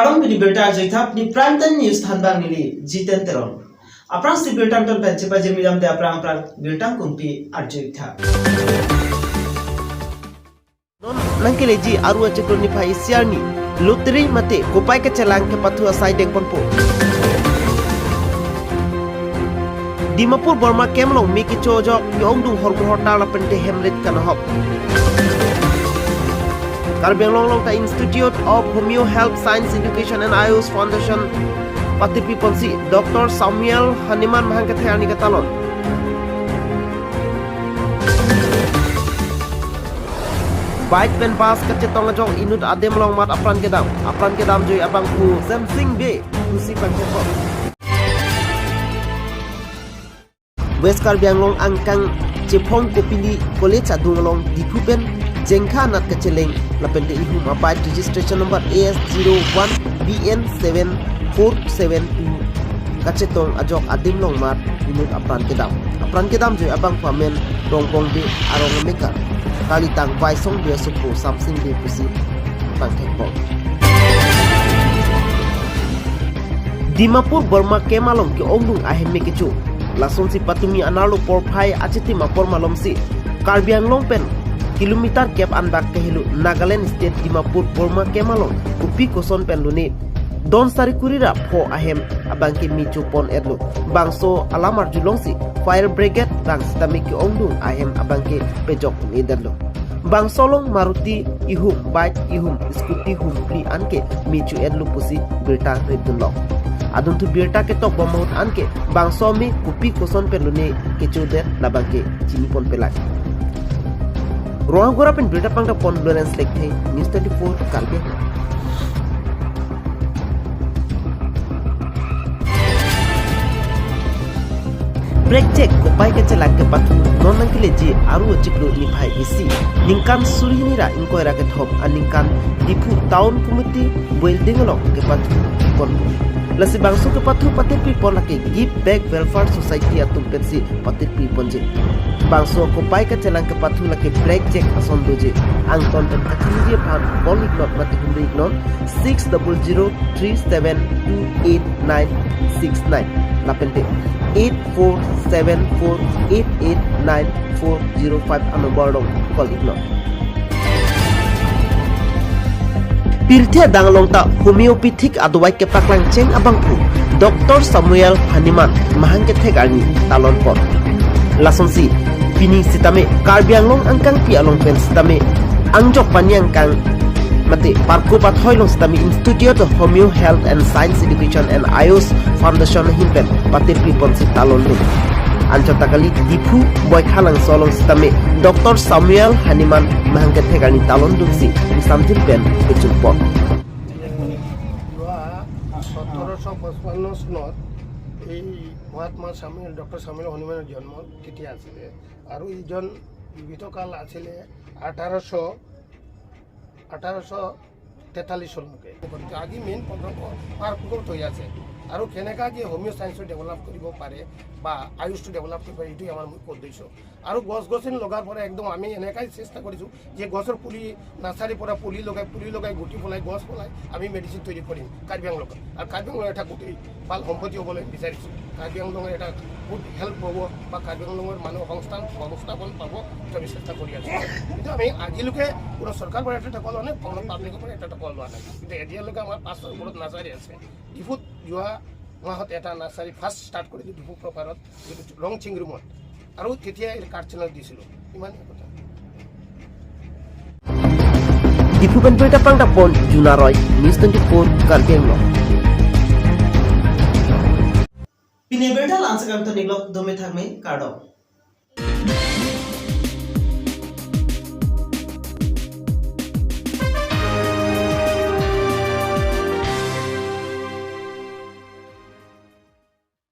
Kardom bini berita joitap ni prime time news thanbang nili jiten teron. Aprang si berita ton penche pa jemiram de aprang berita kumpi arjoitha. Non nangkeleji aru achekroni phai siarni lottery mate kopai ke celang ke patu asai deng ponpo. Dimapur Burma Kemlong Miki Chojok Yongdung Hormor Tala Pente Hemlet Kanahop. Karbi Anglong Ta Institute of Homeo Health Science Education and Ayush Foundation Patipi Ponsi Dr. Samuel Haniman Mahangkathani Katalon. Bait pen pas kacetong ajong inut adem long mat apran kedam joy abang ku Samsing be kusi pancetong. West Karbi Anglong angkang Jepong Kopili College Adunglong Dipupen Jengkha Nat Kacheleng Lapente Ihum Abide Registration Number AS01BN7472 Kacetong Ajok Adimlong Mat Inut Apran Kedam Joy Abang Pamen Rongpong Be Arong Mekar Kalitang Baisong Be Supo Samsing Be Pusi Pangkekpong Dimapur Burma Kemalong Ke Ongdung Ahem Mekecu Lason si patumi analo porphai achiti mapor malom si Karbi Anglong pen kilometer kep andak kehilu Nagaland State Dimapur Burma Kemalong upi koson pen luni don sari kurira pho ahem abangki michu pon erlu bangso alamar julongsi fire brigade bang stamiki ongdung ahem abangki pejok niderlo bangsolong Maruti ihum bike ihum scooty humpli anke michu erlu pusi berta redunlo adun tu birta ke tok bomot anke bangso mi kupi koson pelune kechude labangke chini pon pelak roang gora pen birta pangda pon Lawrence lekhe news 24 Karbi break check kopai ke celak ke patu non nangkile ji aru chiklu ni phai bisi ningkan surini ra inkoira ke thop aningkan dipu town committee building lo ke patu pon Lasi bangso ke patu patipi pon laki give back welfare society atum pensi patipi ponje bangso kopai ke celang ke patu laki black check ason doje angton pen kathili bhan polik not mati humri non 6003728969 lapente 8474889405 anobordong polik not Pirthia danglong ta homeopathic adwai ke paklang cheng abangpu Dr. Samuel Haniman mahangke thegani talon pot lasonsi pini sitame Karbi Anglong angkang pi along pen sitame angjok paniang kang mate parko pathoilong sitame Institute of Homeo Health and Science Education and Ayush Foundation himpen pate pi ponsi talon lu anchotakali dipu boy khalang solong sitame Dr. Samuel Haniman mahangke thegani talon dungsi samjil pen kechulpon 1755 চনত এই Mahatma Samuel doctor Samuel হনুমানের জন্ম তিথি আছিলে আৰু ইজন বিবিধকাল আছিলে 1843 চনলৈকে আজি মেইন প্ৰগ্ৰাম পাৰ্কত হৈ আছে আৰু কেনেকা যে হোমিও সায়েন্সটো ডেভেলপ কৰিব পাৰে বা আয়ুষটো ডেভেলপ কৰিব পাৰে এইটো আমাৰ মুখ্য উদ্দেশ্য আৰু গছ-গছনি লগাৰ পৰা একদম আমি এনেকাই চেষ্টা কৰিছোঁ যে গছৰ পুলি নাৰ্চাৰীৰ পৰা পুলি লগাই গুটি ফলাই গছ ফলাই আমি মেডিচিন তৈৰি কৰিম কাৰ্বি আংলঙত আৰু কাৰ্বি আংলঙৰ এটা গোটেই ভাল সম্পত্তি হ'বলৈ বিচাৰিছোঁ কাৰ্বি আংলঙৰ এটা বহুত হেল্প হ'ব বা কাৰ্বি আংলঙৰ মানুহ সংস্থাপন পাব এটা চেষ্টা কৰি আছোঁ কিন্তু আমি আজিলৈকে কোনো চৰকাৰৰ পৰা এটা কল নাই কোনো পাব্লিকৰ পৰা এটা কল লোৱা নাই কিন্তু এতিয়ালৈকে আমাৰ 500ৰ ওপৰত নাৰ্চাৰী আছে ডিফুত যোৱা মাহত এটা নাৰ্চাৰী ফাৰ্ষ্ট ষ্টাৰ্ট কৰিলোঁ ডিফু প্ৰপাৰত যিটো ৰং চিংৰুমত আৰু তেতিয়া কাৰ্চেলত দিছিলোঁ ইমান কথা dipu pen berita pangda pon Junaroy news 24 Karbi Anglong Pine berita langsung kami niglo dome thagme Kardom